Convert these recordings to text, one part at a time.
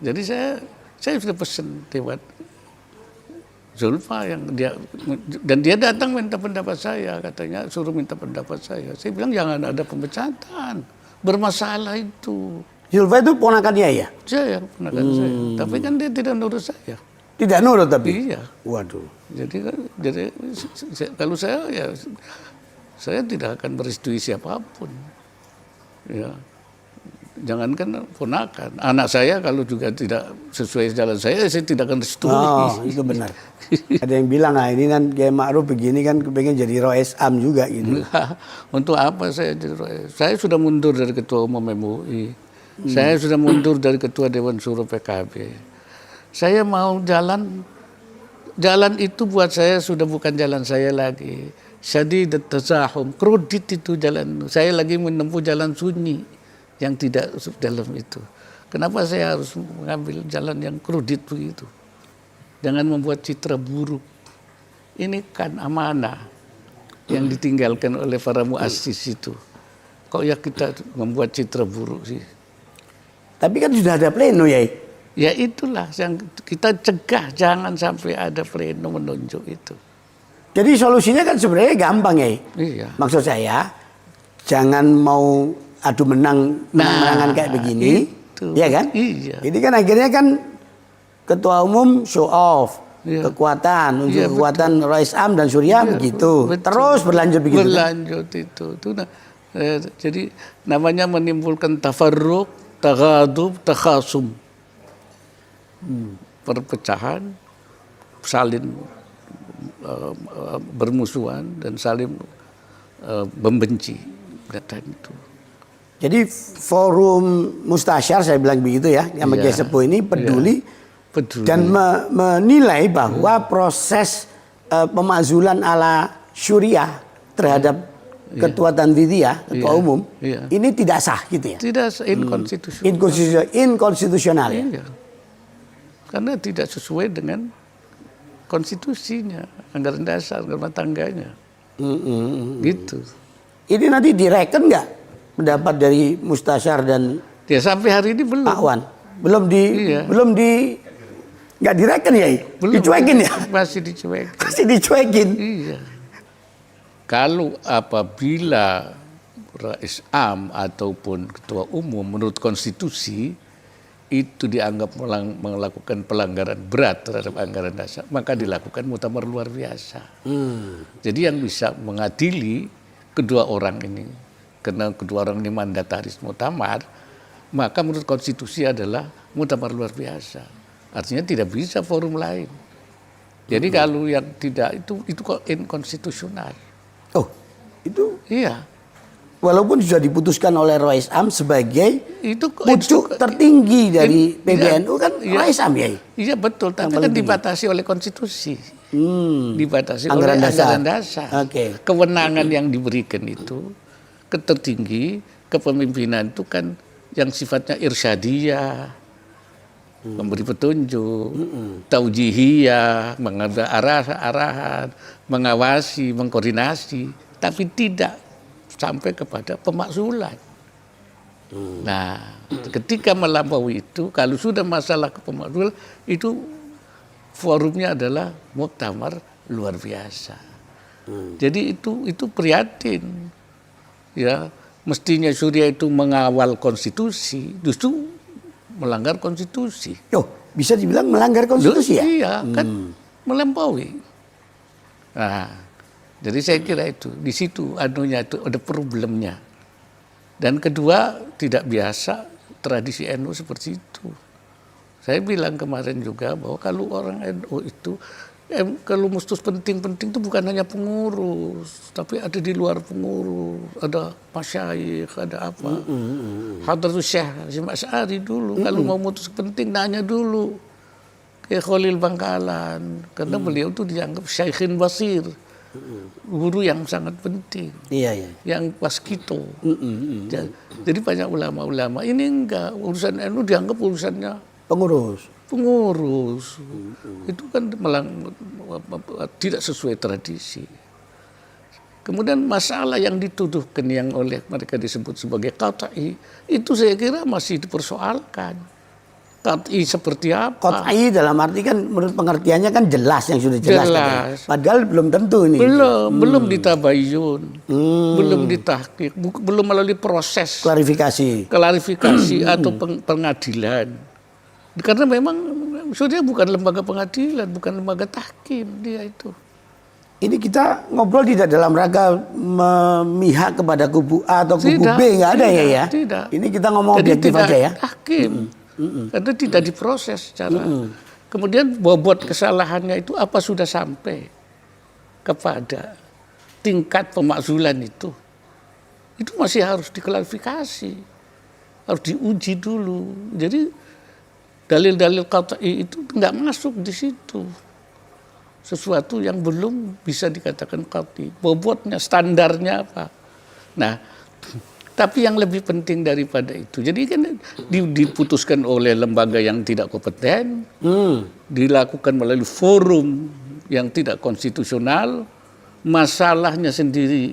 Jadi saya sudah pesan lewat Zulfa dan dia datang minta pendapat saya, katanya suruh minta pendapat saya. Saya bilang jangan ada pemecatan, bermasalah itu. Zulfa itu ponakannya ya? Saya ponakan saya, tapi kan dia tidak nurut saya. Tidak nurut tapi? Iya. Waduh. Jadi kalau saya tidak akan merestui siapapun. Ya. Jangankan ponakan, anak saya kalau juga tidak sesuai jalan saya tidak akan restui. Oh, itu benar. Ada yang bilang, nah ini kan Kiai Ma'ruf begini kan pengen jadi Rois Am juga gitu. Untuk apa saya jadi Rois? Saya sudah mundur dari Ketua Umum MUI. Saya sudah mundur dari Ketua Dewan Syuro PKB. Saya mau jalan itu buat saya sudah bukan jalan saya lagi. Syadid tazahum, kredit itu jalan. Saya lagi menempuh jalan sunyi yang tidak dalam itu. Kenapa saya harus mengambil jalan yang kredit begitu? Jangan membuat citra buruk. Ini kan amanah yang ditinggalkan oleh para muassis itu. Kok ya kita membuat citra buruk sih? Tapi kan sudah ada pleno ya. Ya itulah yang kita cegah, jangan sampai ada pleno menunjuk itu. Jadi solusinya kan sebenarnya gampang ya. Iya. Maksud saya jangan mau adu menangan kayak begini, itu. ya kan? Iya. Jadi kan akhirnya kan Ketua Umum show off, iya. kekuatan, iya, Rois Am dan Surya iya, begitu. Betul. Terus berlanjut begitu. Berlanjut kan? Itu jadi namanya menimbulkan tafarruq, taghadub, takhasum. Perpecahan, saling bermusuhan dan saling membenci. Dan itu. Jadi forum mustasyar saya bilang begitu ya, yang Kiai Sepuh ini peduli dan menilai bahwa proses pemakzulan ala Syuriah terhadap Ketua Tanfidiyah, Ketua Umum, ini tidak sah gitu ya? Tidak inkonstitusional ya? Iya. Karena tidak sesuai dengan konstitusinya, anggaran dasar, rumah tangganya. Gitu. Ini nanti direken nggak pendapat dari Mustasyar dan sampai hari ini belum. Pak Wan? Belum nggak direken ya? Belum. Dicuekin ya? Masih dicuekin. Masih dicuekin. Iya. Kalau apabila Rais Am ataupun Ketua Umum menurut konstitusi itu dianggap melakukan pelanggaran berat terhadap anggaran dasar, maka dilakukan muktamar luar biasa. Jadi yang bisa mengadili kedua orang ini, karena kedua orang ini mandataris muktamar, maka menurut konstitusi adalah muktamar luar biasa. Artinya tidak bisa forum lain. Jadi kalau yang tidak itu kok inkonstitusional. Oh, itu? Iya. Walaupun sudah diputuskan oleh Rois Am sebagai pucuk tertinggi dari PBNU kan Rois Am ya? Iya betul, tapi kan dibatasi oleh konstitusi. Dibatasi anggaran oleh dasar. Anggaran dasar. Okay. Kewenangan yang diberikan itu ketertinggi, kepemimpinan itu kan yang sifatnya irsyadiyah, memberi petunjuk, taujihiyah, mengambil arahan, mengawasi, mengkoordinasi, tapi tidak sampai kepada pemakzulan. Nah, ketika melampaui itu, kalau sudah masalah pemakzulan, itu forumnya adalah muktamar luar biasa. Jadi itu prihatin. Ya, mestinya Surya itu mengawal konstitusi, justru melanggar konstitusi. Yo, bisa dibilang melanggar konstitusi ya? Iya, kan melampaui. Nah, jadi saya kira itu di situ anunya itu ada problemnya. Dan kedua, tidak biasa tradisi NU seperti itu. Saya bilang kemarin juga bahwa kalau orang NU itu kalau mustus penting-penting itu bukan hanya pengurus, tapi ada di luar pengurus, ada masyayikh, ada apa. Hadratus Syekh Hasyim Asy'ari dulu kalau mau mutus penting nanya dulu ke Khalil Bangkalan, karena beliau itu dianggap syekhin basir. Guru yang sangat penting, yang waskito. Jadi banyak ulama-ulama ini enggak, urusan NU dianggap urusannya pengurus. Itu kan tidak sesuai tradisi. Kemudian masalah yang dituduhkan yang oleh mereka disebut sebagai qat'i, itu saya kira masih dipersoalkan. Qat'i seperti apa? Qat'i dalam arti kan menurut pengertiannya kan jelas, yang sudah jelas. Jelas. Padahal belum tentu ini. Belum ditabayun, belum ditahqiq, belum melalui proses Klarifikasi atau pengadilan. Karena memang sudah bukan lembaga pengadilan, bukan lembaga tahkim dia itu. Ini kita ngobrol tidak dalam rangka memihak kepada kubu A atau kubu B, nggak ada ya? Tidak. Ini kita ngomong Jadi objektif aja ya. Tahkim. Karena tidak diproses secara. Kemudian bobot kesalahannya itu apa sudah sampai kepada tingkat pemakzulan itu masih harus diklarifikasi, harus diuji dulu. Jadi dalil-dalil qat'i itu nggak masuk di situ. Sesuatu yang belum bisa dikatakan qat'i. Bobotnya, standarnya apa. Nah, tapi yang lebih penting daripada itu, jadi kan diputuskan oleh lembaga yang tidak kompeten, dilakukan melalui forum yang tidak konstitusional, masalahnya sendiri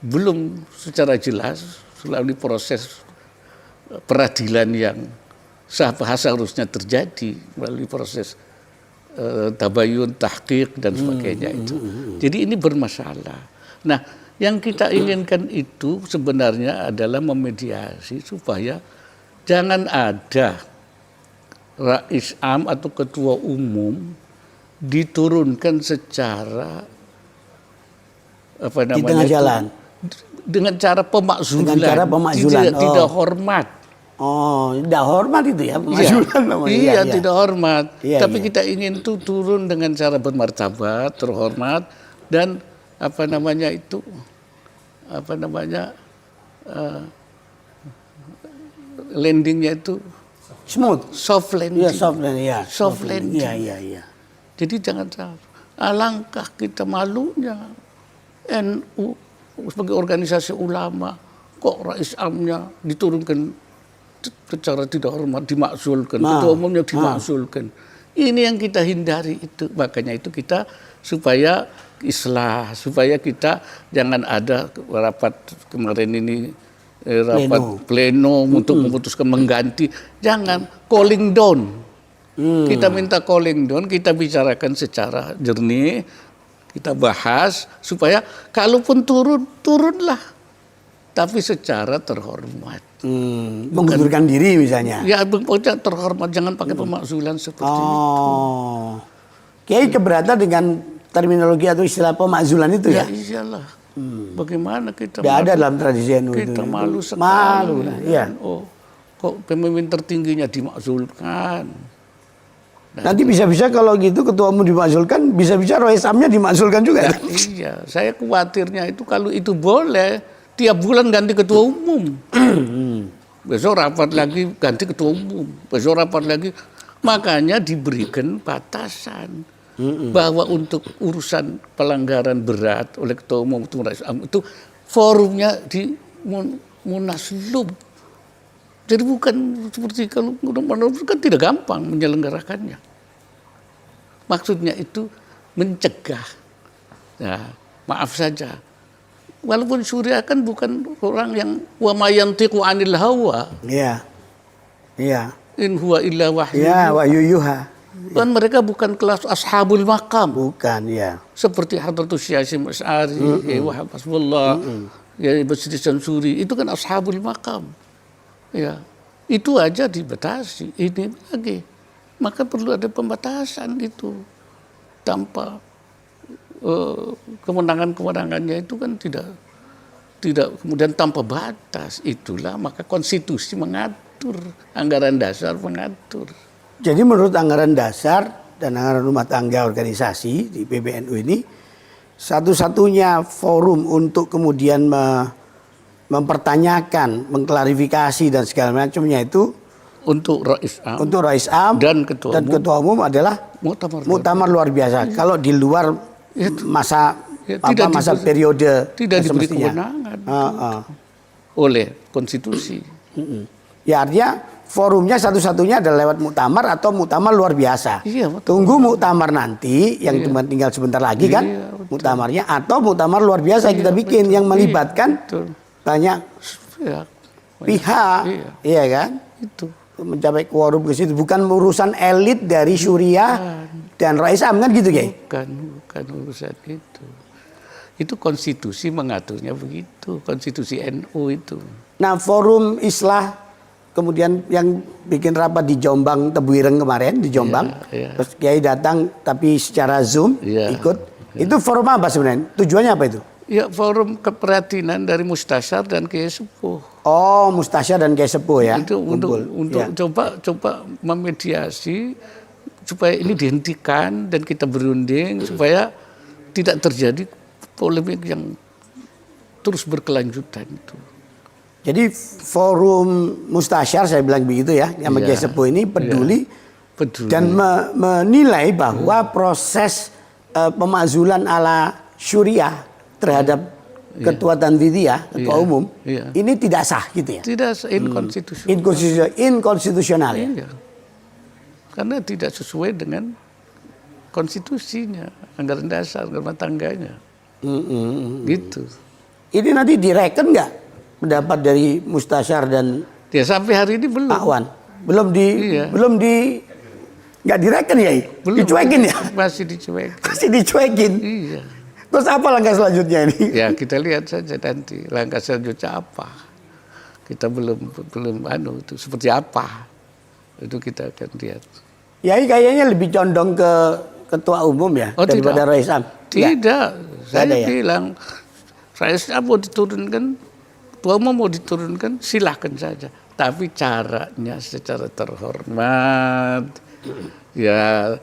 belum secara jelas melalui proses peradilan yang seharusnya terjadi melalui proses tabayun, tahqiq dan sebagainya itu. Jadi ini bermasalah. Nah, yang kita inginkan itu sebenarnya adalah memediasi supaya jangan ada rais am atau ketua umum diturunkan secara di tengah jalan dengan cara pemakzulan, tidak hormat. Oh, tidak hormat itu ya pemakzulan namanya. Iya, tidak hormat. Iya, Tapi kita ingin tuh turun dengan cara bermartabat, terhormat dan landingnya itu smooth, soft landing. Iya, soft landing. Ya. Soft landing. Iya. Jadi jangan salah. Alangkah kita malunya NU sebagai organisasi ulama kok rais amnya diturunkan secara tidak hormat, dimakzulkan, ketua umumnya dimakzulkan. Ini yang kita hindari itu. Makanya itu kita supaya islah, supaya kita jangan ada rapat kemarin ini rapat pleno untuk memutuskan mengganti. Jangan calling down. Kita minta calling down, kita bicarakan secara jernih, kita bahas supaya kalaupun turunlah. Tapi secara terhormat. Mengundurkan diri misalnya. Ya, terhormat, jangan pakai pemakzulan seperti itu. Kiai keberatan dengan terminologi atau istilah pemakzulan itu ya? Ya iyalah. Bagaimana kita tidak ada dalam tradisi NU itu. Kita malu sekali. Malu lah, iya. Oh, kok pemimpin tertingginya dimakzulkan. Nanti bisa-bisa kalau gitu ketua umum dimakzulkan, bisa-bisa Rois Amnya dimakzulkan juga. Ya, iya, saya khawatirnya itu kalau itu boleh, tiap bulan ganti ketua umum. Besok rapat lagi ganti ketua umum. Besok rapat lagi. Makanya diberikan batasan. Bahwa untuk urusan pelanggaran berat oleh ketua umum itu forumnya di Munaslup. Jadi bukan seperti kalau kan tidak gampang menyelenggarakannya. Maksudnya itu mencegah. Ya, maaf saja. Walaupun Surya kan bukan orang yang wa ma yantiqu 'anil hawa. Iya. Iya. In huwa illa wahyu. Ya, wahyu yuha. Kan mereka bukan kelas ashabul maqam. Bukan, ya. Seperti Hadratus Syasim Asy'ari, Wahab Hasbullah, ya Basri Sansuri, itu kan ashabul maqam. Ya. Itu aja dibatasi. Ini lagi. Maka perlu ada pembatasan itu. Tanpa kewenangan-kewenangannya itu kan tidak kemudian tanpa batas. Itulah maka konstitusi mengatur, anggaran dasar mengatur. Jadi menurut anggaran dasar dan anggaran rumah tangga organisasi di PBNU ini, satu-satunya forum untuk kemudian mempertanyakan, mengklarifikasi dan segala macamnya itu untuk Rais Am dan ketua umum adalah muktamar luar biasa. Kalau di luar masa periode tidak diberi kewenangan oleh konstitusi. Ya artinya forumnya satu-satunya adalah lewat muktamar atau muktamar luar biasa. Iya, tunggu muktamar nanti yang cuma tinggal sebentar lagi kan, muktamarnya atau muktamar luar biasa kita bikin yang melibatkan banyak pihak, iya kan? Itu. mencapai quorum ke situ. Bukan urusan elit dari Syuriah dan Rais Am kan gitu, Kiai? Bukan urusan itu. Itu konstitusi mengaturnya begitu, konstitusi NU itu. Nah, forum Islah kemudian yang bikin rapat di Jombang, Tebuireng kemarin di Jombang, terus Kiai datang tapi secara Zoom ikut. Itu forum apa sebenarnya? Tujuannya apa itu? Ya, forum keprihatinan dari Mustasyar dan Kiai Sepuh. Oh, Mustasyar dan Kiai Sepuh ya. Itu untuk coba memediasi supaya ini dihentikan dan kita berunding supaya tidak terjadi polemik yang terus berkelanjutan itu. Jadi forum Mustasyar saya bilang begitu ya, yang Kiai Sepuh ini peduli dan menilai bahwa proses pemakzulan ala Syuriah terhadap Ketua Tanfidiyah, Ketua Umum, ini tidak sah gitu ya? Tidak sah, inkonstitusional. Inkonstitusional ya? Iya. Karena tidak sesuai dengan konstitusinya, anggaran dasar, rumah tangganya. Gitu. Ini nanti direken nggak pendapat dari Mustasyar dan sampai hari ini belum. Pak Wan? Belum nggak direken ya? Dicuekin ya? Masih dicuekin. Masih dicuekin. Iya. Terus apa langkah selanjutnya ini? Ya kita lihat saja nanti langkah selanjutnya apa. Kita belum itu seperti apa. Itu kita akan lihat. Ya kayaknya lebih condong ke Ketua Umum ya daripada Rais Am. Tidak. Saya bilang Rais Am mau diturunkan, Ketua Umum mau diturunkan, silahkan saja. Tapi caranya secara terhormat. Ya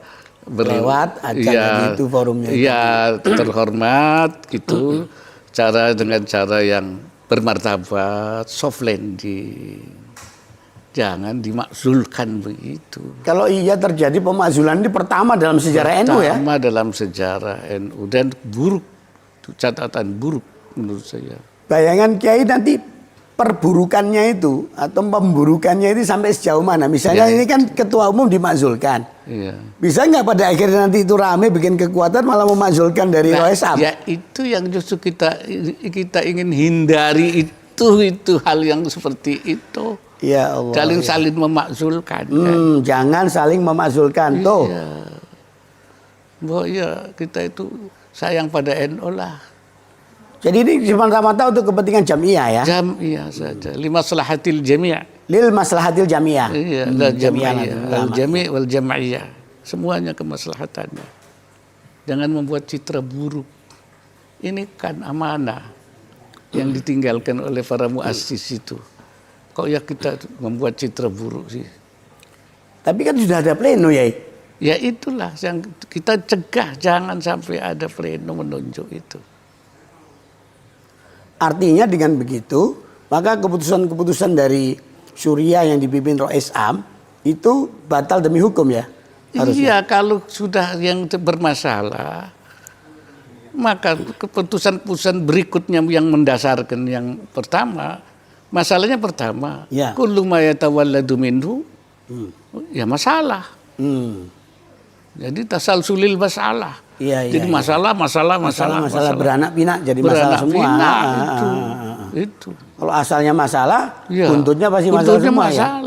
lewat acara itu forumnya. Iya, terhormat gitu. Dengan cara yang bermartabat, soft landing. Jangan dimakzulkan begitu. Kalau iya terjadi pemakzulan ini pertama dalam sejarah NU ya? Pertama dalam sejarah NU dan buruk. Itu catatan buruk menurut saya. Bayangan Kiai nanti perburukannya itu atau pemburukannya itu sampai sejauh mana? Misalnya ini kan Ketua Umum dimakzulkan. Iya. Bisa nggak pada akhirnya nanti itu rame bikin kekuatan malah memakzulkan dari Rais Am? Ya itu yang justru kita ingin hindari itu hal yang seperti itu. Ya Allah. Saling memakzulkan. Jangan saling memakzulkan tuh. Iya. Bahwa ya kita itu sayang pada NU lah. Jadi ini semata-mata untuk kepentingan jamiah ya? Jamiah saja. Limaslahatil jami'. Lil maslahatil jamiah. Iya, al-jami' wal jam'iyah. Semuanya kemaslahatannya. Jangan membuat citra buruk. Ini kan amanah yang ditinggalkan oleh para muassis itu. Kok ya kita membuat citra buruk sih? Tapi kan sudah ada pleno ya? Ya itulah yang kita cegah, jangan sampai ada pleno menunjuk itu. Artinya dengan begitu, maka keputusan-keputusan dari Syuriah yang dipimpin Rais Am itu batal demi hukum ya? Harusnya. Iya, kalau sudah yang bermasalah, maka keputusan-keputusan berikutnya yang mendasarkan yang pertama, masalahnya pertama, kullu ma yatawalladu minhu, ya masalah. Jadi tasalsulil masalah. Jadi masalah beranak pinak jadi masalah semua. Itu. Kalau asalnya masalah, buntutnya pasti masalah semua ya.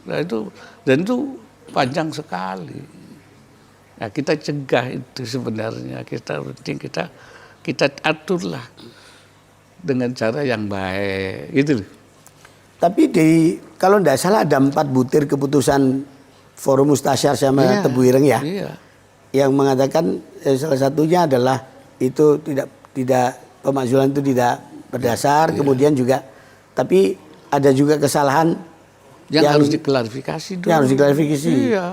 Nah, itu panjang sekali. Nah, kita cegah itu sebenarnya kita aturlah dengan cara yang baik, gitu. Tapi kalau tidak salah ada 4 butir keputusan Forum Mustasyar sama Tebuireng ya. Iya. Yang mengatakan salah satunya adalah itu tidak pemakzulan itu tidak berdasar, kemudian juga tapi ada juga kesalahan yang harus diklarifikasi dulu. Yang harus diklarifikasi. Iya.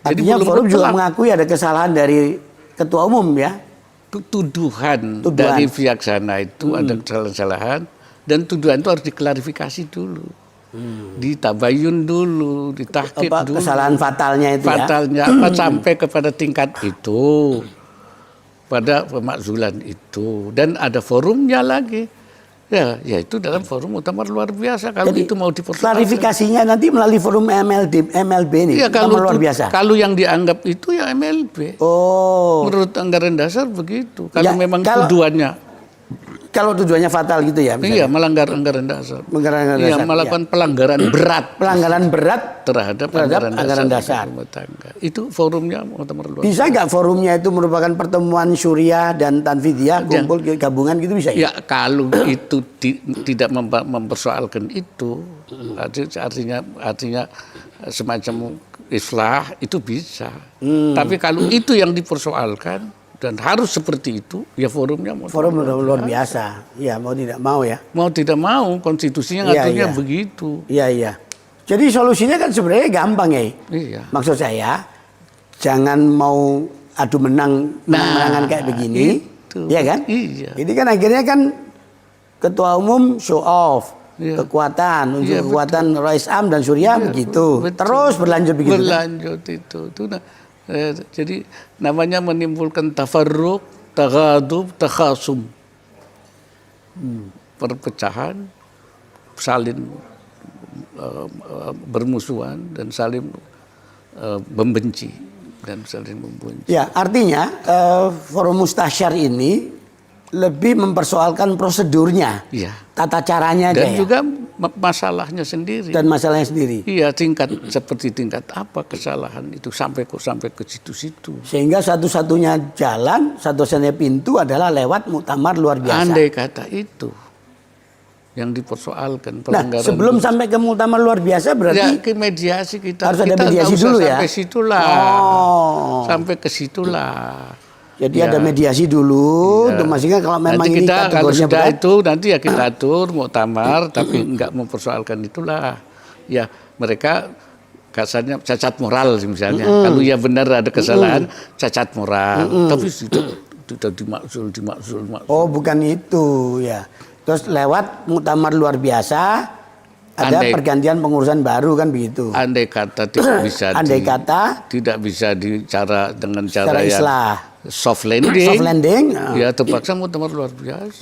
Artinya forum juga mengakui ada kesalahan dari Ketua Umum ya. Tuduhan dari pihak sana itu ada kesalahan dan tuduhan itu harus diklarifikasi dulu. Ditabayun dulu, ditahqiq dulu. Kesalahan fatalnya itu apa sampai kepada tingkat itu, pada pemakzulan itu, dan ada forumnya lagi. Ya itu dalam forum muktamar luar biasa. Kalau itu mau dipersoalkan. Klarifikasinya nanti melalui forum MLB ini. Ya, kalau luar biasa. Kalau yang dianggap itu ya MLB. Oh. Menurut anggaran dasar begitu. Kalau memang tuduhannya kalau tujuannya fatal gitu ya? Iya, melanggar anggaran dasar. Iya, melakukan pelanggaran berat. Pelanggaran berat terhadap anggaran dasar rumah tangga. Itu forumnya Muktamar Luar Biasa. Bisa nggak forumnya itu merupakan pertemuan Syuriah dan Tanfidiyah kumpul gabungan gitu bisa ya? Ya kalau itu tidak mempersoalkan itu, artinya semacam islah itu bisa. Tapi kalau itu yang dipersoalkan dan harus seperti itu, ya forumnya forum luar biasa. Ya mau tidak mau ya. Mau tidak mau konstitusinya ngaturnya begitu. Iya. Jadi solusinya kan sebenarnya gampang ya. Iya. Maksud saya jangan mau adu menangan kayak begini, ya kan? Iya. Ini kan akhirnya kan ketua umum show off kekuatan, kekuatan Rais Am dan Surya begitu. Betul. Terus berlanjut begitu. Berlanjut kan? Itu. Jadi namanya menimbulkan tafarruq, taghadub, takhasum. Perpecahan, saling bermusuhan dan saling membenci dan saling membenci. Ya, artinya forum mustasyar ini lebih mempersoalkan prosedurnya, tata caranya dan aja juga masalahnya sendiri. Dan masalahnya sendiri. Iya, seperti tingkat apa kesalahan itu sampai ke situ-situ. Sehingga satu-satunya jalan, satu-satunya pintu adalah lewat muktamar luar biasa. Andai kata itu yang dipersoalkan pelanggaran. Nah, sebelum sampai ke muktamar luar biasa berarti ya ke mediasi kita harus ada mediasi dulu ya. Sampai situlah. Sampai ke situlah. Jadi ada mediasi dulu untuk memastikan kalau memang nanti ini kategorinya berat. Itu nanti ya kita atur muktamar tapi enggak mempersoalkan itulah. Ya mereka kasarnya cacat moral misalnya. Kalau ya benar ada kesalahan cacat moral. Tapi sudah dimakzul. Oh, bukan itu ya. Terus lewat muktamar luar biasa ada pergantian pengurusan baru kan begitu. Andai kata tidak bisa dengan cara yang soft landing, ya terpaksa muktamar luar biasa.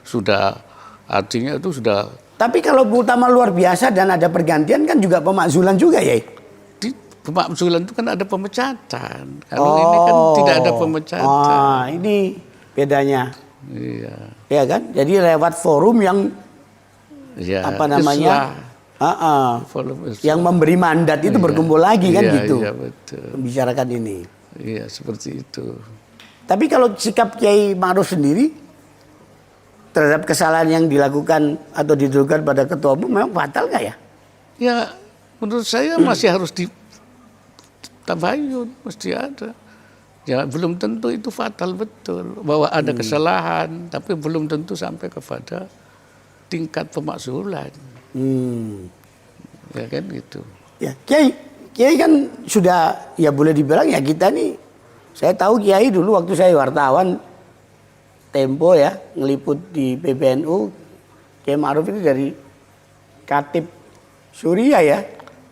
Sudah artinya itu sudah. Tapi kalau muktamar luar biasa dan ada pergantian kan juga pemakzulan juga ya. Pemakzulan itu kan ada pemecatan. Kalau ini kan tidak ada pemecatan. Ini bedanya. Iya. Ya kan? Jadi lewat forum yang apa namanya? Yang memberi mandat itu berkumpul lagi kan gitu. Iya, betul. Membicarakan ini. Iya, seperti itu. Tapi kalau sikap Kiai Ma'ruf sendiri terhadap kesalahan yang dilakukan atau dituduhkan pada ketua umum memang fatal nggak ya? Ya, menurut saya masih harus ditabayun, mesti ada. Ya, belum tentu itu fatal betul bahwa ada kesalahan, tapi belum tentu sampai kepada tingkat pemakzulan. Ya kan gitu. Ya, Kiai kan sudah ya boleh dibilang ya kita nih. Saya tahu Kiai dulu waktu saya wartawan Tempo ya ngeliput di PBNU, Kiai Ma'ruf itu dari Katib Suriah ya.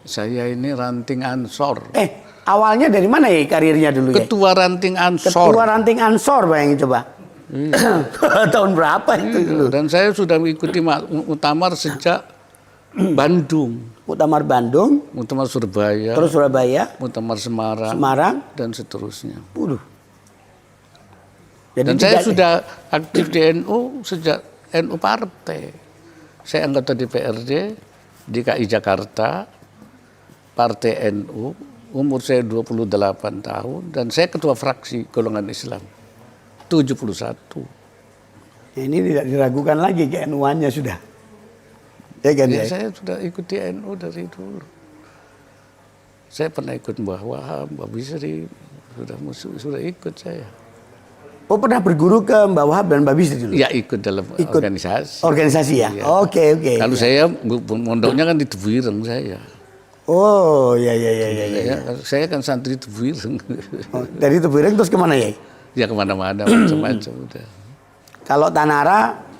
Saya ini ranting Ansor. Awalnya dari mana ya karirnya dulu ya? Ketua ranting Ansor. Ketua ranting Ansor, bayangin coba. Tahun berapa itu dulu? Dan saya sudah mengikuti muktamar sejak Bandung. Muktamar Bandung. Muktamar Surabaya. Terus Surabaya. Muktamar Semarang. Dan seterusnya. Dan saya sudah aktif di NU sejak NU Partai. Saya anggota DPRD DKI Jakarta, Partai NU, umur saya 28 tahun, dan saya ketua fraksi golongan Islam, 71. Ini tidak diragukan lagi ke NU-annya sudah. Ya kan, ya? Saya sudah ikuti NU dari dulu. Saya pernah ikut Mbah Wahab, Mbah Bisri, sudah ikut saya. Oh, pernah berguru ke Mbah Wahab dan Mbah Bisri dulu? Ya, ikut dalam organisasi. Organisasi ya? Iya. Oke. Kalau saya, mondoknya kan di Tebuireng saya. Oh, ya. Saya kan santri Tebuireng. Dari Tebuireng terus kemana ya? Ya kemana-mana, macam-macam udah. Kalau Tanara?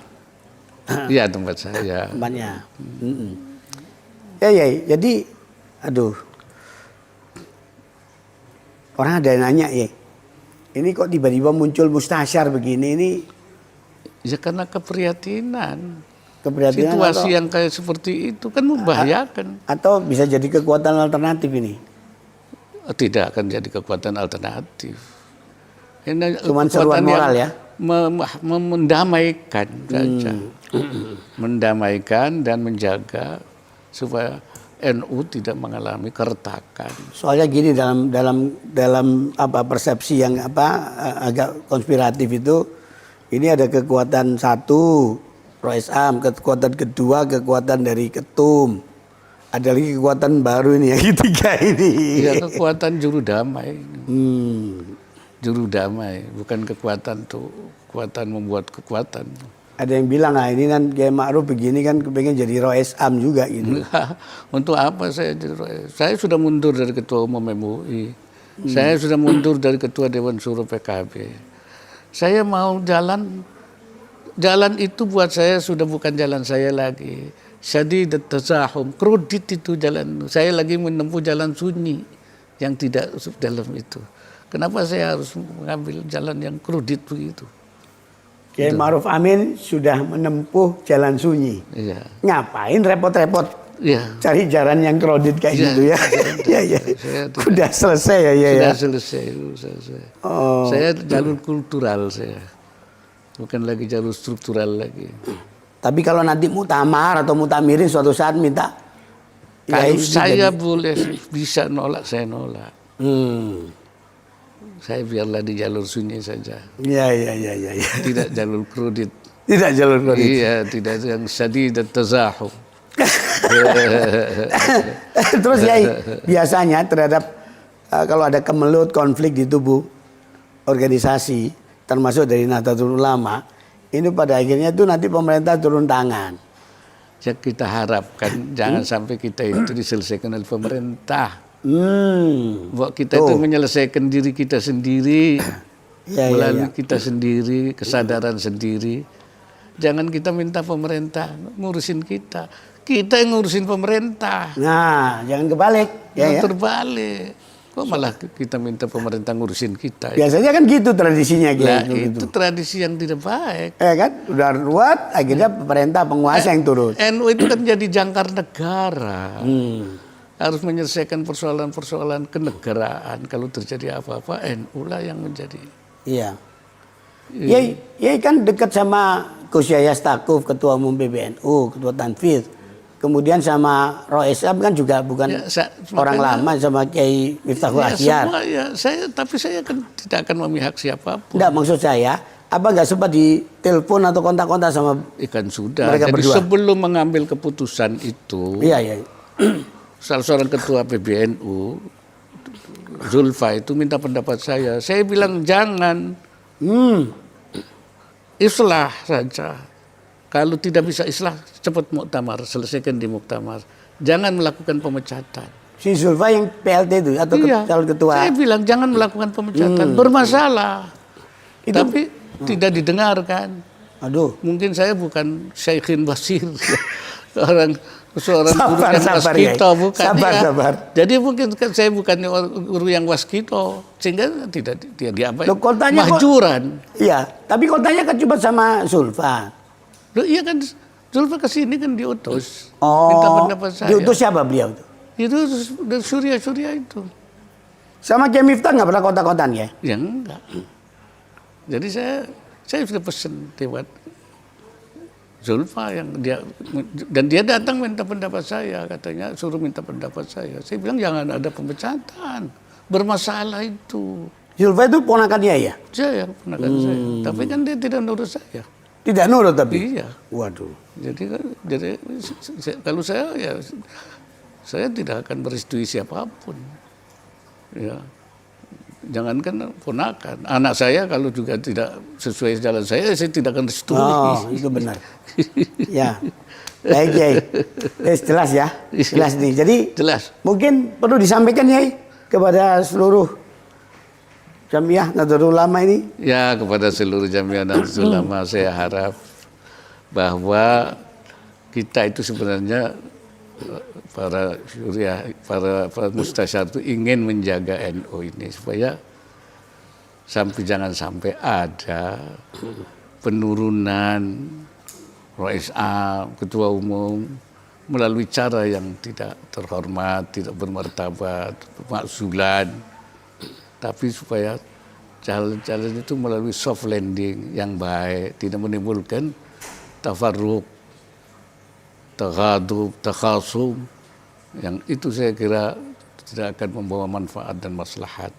Iya, tempat saya. Tempatnya. Ya, jadi, aduh. Orang ada yang nanya ya. Ini kok tiba-tiba muncul mustasyar begini ini? Ya karena keprihatinan. atau, Situasi yang kayak seperti itu kan membahayakan. Atau bisa jadi kekuatan alternatif ini? Tidak akan jadi kekuatan alternatif. Cuman seruan moral ya? mendamaikan saja, mendamaikan dan menjaga supaya NU tidak mengalami keretakan. Soalnya gini dalam persepsi yang agak konspiratif itu, ini ada kekuatan satu Rois Am, kekuatan kedua kekuatan dari ketum, ada lagi kekuatan baru ini yang ketiga ini. Ya, kekuatan juru damai. Juru damai, bukan kekuatan tuh, kekuatan membuat kekuatan. Ada yang bilang, nah ini kan kayak Ma'ruf begini kan kepengen jadi Rois Am juga gitu. Untuk apa saya jadi Rois? Saya sudah mundur dari Ketua Umum MUI. Saya sudah mundur dari Ketua Dewan Suro PKB. Saya mau jalan itu buat saya sudah bukan jalan saya lagi. Syadid tazahum, kredit itu jalan. Saya lagi menempuh jalan sunyi yang tidak dalam itu. Kenapa saya harus mengambil jalan yang kredit begitu? Kiai Ma'ruf Amin sudah menempuh jalan sunyi. Iya. Ngapain repot-repot cari jalan yang kredit kayak gitu ya? Iya. Sudah selesai ya. Sudah selesai. Oh. Saya jalur kultural saya. Bukan lagi jalur struktural lagi. Tapi kalau nanti muktamar atau muktamirin suatu saat minta, kalau saya boleh bisa nolak, saya nolak. Saya biarlah di jalur sunyi saja. Iya. Tidak jalur kredit. Tidak jalur kredit. Iya, tidak yang syadid dan tazahum. Terus ya biasanya terhadap kalau ada kemelut konflik di tubuh organisasi, termasuk dari Nahdlatul Ulama, ini pada akhirnya tuh nanti pemerintah turun tangan. Ya, kita harapkan jangan sampai kita itu diselesaikan oleh pemerintah. Bahwa kita itu menyelesaikan diri kita sendiri, melalui kita sendiri, kesadaran sendiri. Jangan kita minta pemerintah ngurusin kita. Kita yang ngurusin pemerintah. Nah, jangan kebalik. Terbalik. Kok malah kita minta pemerintah ngurusin kita? Biasanya kan gitu tradisinya. Itu tradisi yang tidak baik. Kan, udah ruwet, akhirnya pemerintah penguasa yang turun. NU itu kan jadi jangkar negara. Harus menyelesaikan persoalan-persoalan kenegaraan. Kalau terjadi apa-apa, NU lah yang menjadi. Iya. Ya kan dekat sama Gus Yahya Stakuf, Ketua Umum PBNU, Ketua Tanfiz. Kemudian sama Rois Am kan juga bukan orang lama, sama Kiai Miftahul Ahyar. Tapi saya kan tidak akan memihak siapapun. Tidak, maksud saya, apa nggak sempat ditelepon atau kontak-kontak sama Ikan sudah. mereka Jadi berdua? Sebelum mengambil keputusan itu, salah seorang ketua PBNU, Zulfa itu minta pendapat saya. Saya bilang jangan, islah saja. Kalau tidak bisa islah, cepat muktamar, selesaikan di muktamar. Jangan melakukan pemecatan. Si Zulfa yang PLT itu atau calon ketua? Saya bilang jangan melakukan pemecatan, bermasalah. Tapi tidak didengarkan. Aduh. Mungkin saya bukan Syekhin Basir, seorang guru yang sabar, waskito, bukan. Sabar. Jadi mungkin saya bukan guru yang waskito, sehingga tidak diapain. Mahjuran. Iya, tapi kotanya kan cuma sama Zulfa. Loh, iya kan, Zulfa ke sini kan diutus. Minta pendapat saya. Diutus siapa beliau itu? Itu Surya itu. Sama Kiai Miftah nggak pernah kontak-kontakan ya? Ya enggak. Jadi saya sudah pesan lewat Zulfa dan dia datang minta pendapat saya, katanya suruh minta pendapat saya. Saya bilang jangan ada pemecatan, bermasalah itu. Zulfa itu ponakannya ya? Saya ponakan saya, tapi kan dia tidak nurut saya. Tidak nurut tapi? Iya. Waduh. Jadi kalau saya tidak akan merestui siapapun. Ya. Jangankan ponakan, anak saya kalau juga tidak sesuai jalan saya tidak akan restui. Itu benar. Ya. Baik, Yai. Jelas ya. Jelas nih. Jadi jelas. Mungkin perlu disampaikan, Yai, kepada seluruh Jamiah Nahdlatul Ulama ini? Ya, kepada seluruh Jamiah Nahdlatul Ulama saya harap bahwa kita itu sebenarnya para mustasyar itu ingin menjaga NU ini supaya jangan sampai ada penurunan Rois Am, Ketua Umum melalui cara yang tidak terhormat, tidak bermartabat, pemakzulan. Tapi supaya jalan-jalan itu melalui soft landing yang baik, tidak menimbulkan tafarruq, taghadub, takhasum, yang itu saya kira tidak akan membawa manfaat dan maslahat.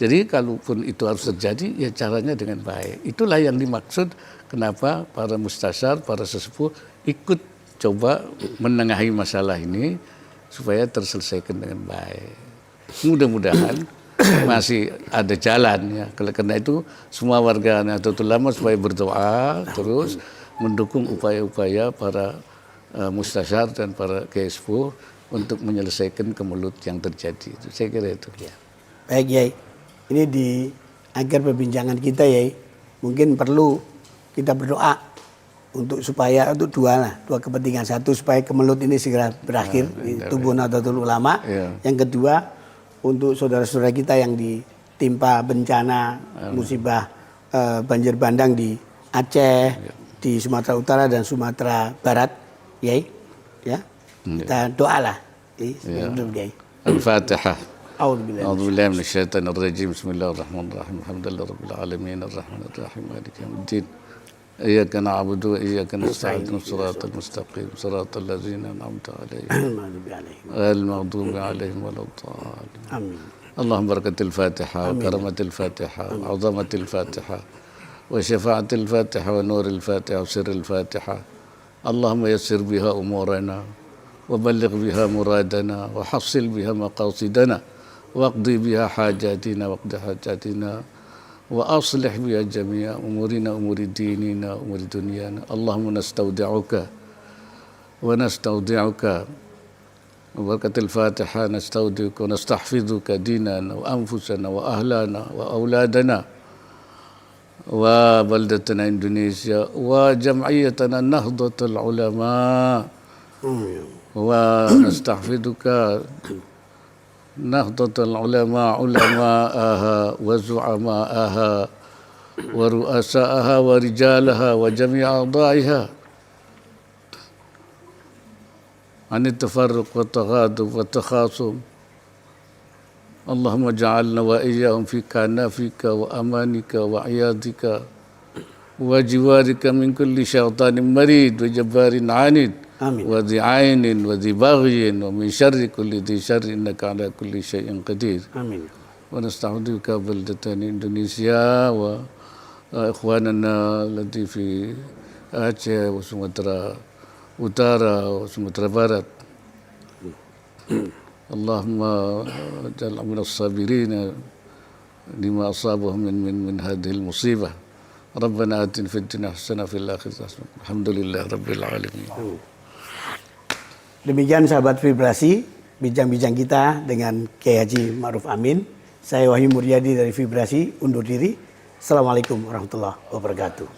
Jadi kalaupun itu harus terjadi, ya caranya dengan baik. Itulah yang dimaksud kenapa para mustasyar, para sesepuh ikut coba menengahi masalah ini supaya terselesaikan dengan baik. Mudah-mudahan masih ada jalan ya. Karena itu semua warga Nahdlatul Ulama supaya berdoa terus mendukung upaya-upaya para mustasyar dan para kiai sepuh untuk menyelesaikan kemelut yang terjadi. Saya kira itu. Ya. Baik Yai, ini di akhir perbincangan kita Yai, mungkin perlu kita berdoa untuk supaya dua kepentingan. Satu, supaya kemelut ini segera berakhir di tubuh Nahdlatul Ulama. Yang kedua, untuk saudara-saudara kita yang ditimpa bencana musibah banjir bandang di Aceh, di Sumatera Utara dan Sumatera Barat, Yai, ya kita doalah. Yai. Al-Fatihah. أعوذ بالله من الشيطان الرجيم بسم الله الرحمن الرحيم الحمد لله رب العالمين الرحمن الرحيم مالك يوم الدين إياك نعبد وإياك نستعين الصراط المستقيم صراط الذين أنعمت عليهم غير المغضوب عليهم ولا الضالين آمين اللهم بركة الفاتحة وكرمة الفاتحة وعظمة الفاتحة وشفاعة الفاتحة ونور الفاتحة وسر الفاتحة اللهم يسر بها أمورنا وبلغ بها مرادنا وحصل بها مقاصدنا واقضي بها حاجاتنا واقضي حاجاتنا وأصلح بها جميع أمورنا أمور ديننا أمور دنيانا اللهم نستودعك وبركة الفاتحة نستودعك ونستحفظك ديننا وأنفسنا وأهلنا وأولادنا وبلدتنا إندونيسيا وجمعيتنا نهضة العلماء ونستحفظك نهضة العلماء علماءها وزعماءها ورؤساءها ورجالها وجميع أعضائها عن التفرق والتغاضب والتخاصم اللهم اجعلنا وإياهم في كنافك وأمانك وعياذك وجوارك من كل شيطان مريد وجبار عنيد وذي عين وذي بغي ومن شر كل ذي شر إنك على كل شيء قدير آمين ونستعوذ بك بلدتنا إندونيسيا وإخواننا الذي في Aceh وسمترا Utara وسمترا Barat اللهم اجعل من الصابرين لما أصابهم من هذه المصيبة ربنا آتنا في الدنيا حسنة في الآخرة حسنة الحمد لله رب العالمين. Demikian sahabat Vibrasi, bincang-bincang kita dengan Kiai Haji Ma'ruf Amin. Saya Wahyu Muryadi dari Vibrasi, undur diri. Assalamualaikum warahmatullahi wabarakatuh.